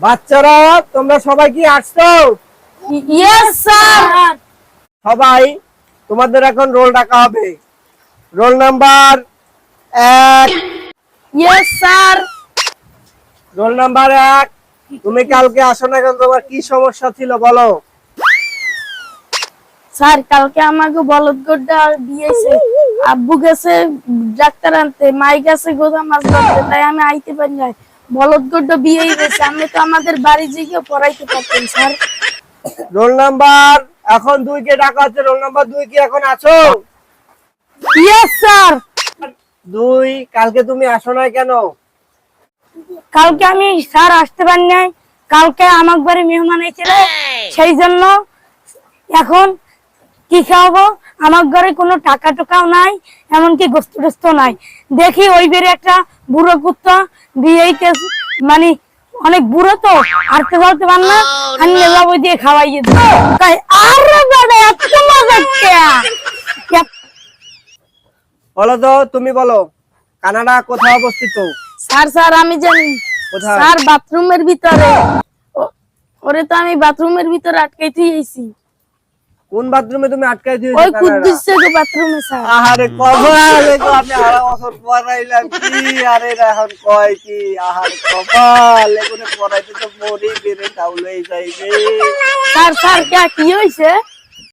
বাচ্চারা তোমরা সবাই কি আসছো? Yes sir. সবাই তোমাদের এখন রোল ডাকা হবে। Roll number 1। Yes sir. Roll number 1, তুমি কালকে আসো না কেন? তোমার কি সমস্যা ছিল বলো? স্যার কালকে আমাকে বলদ গড্ডা দিয়েছে, আব্বু গেছে ডাক্তার আনতে, মাই গেছে গোদা মাছ ধরতে, তাই আমি আইতে পারি নাই। বলদ গড্ডা বিয়েই গেছে, আমি তো আমাদের বাড়ি গিয়ে পড়াইতে পারতেন স্যার। রোল নাম্বার এখন 2 কে ডাকা হচ্ছে। রোল নাম্বার 2 কি এখন আছো? Yes sir. 2, কালকে তুমি আসো না কেন? কালকে আমি স্যার আসতে পারি নাই, কালকে আমার বাড়ি মেহমান এসেছিল, সেই জন্য এখন কি খাওয়াবো? আমার ঘরে কোনো টাকা টোকাও নাই, এমনকি গোস্ত টোস্ত নাই। দেখি ওই বেড়ে একটা বুড়ো কুত্তা বিয়েতে, মানে অনেক বুড়ো তো হাঁটতে চলতে পার না, আমি বাবু দিয়ে খাওয়াইয়ে দিই। তাই আরে বাবা এত মজা কে! বলো তো, তুমি বলো কানাডা কোথায় অবস্থিত? স্যার আমি জানি। কোথায়? স্যার বাথরুমের ভিতরে। ওরে তো আমি বাথরুমের ভিতরে আটকাই দিয়েছি। কোন বাথরুমে তুমি আটকাই দিয়েছো? ওই কানাডা কুদ্দুসের বাথরুমে স্যার। আহারে কপালে গো, আমি আড়া বছর পড়াইলাম কি আরে এরা এখন কয় কি? আহারে কপাল এগুলো পড়াইতে তো মরি বেড়ে তাউলেই যাইবে। স্যার কি হয়েছে?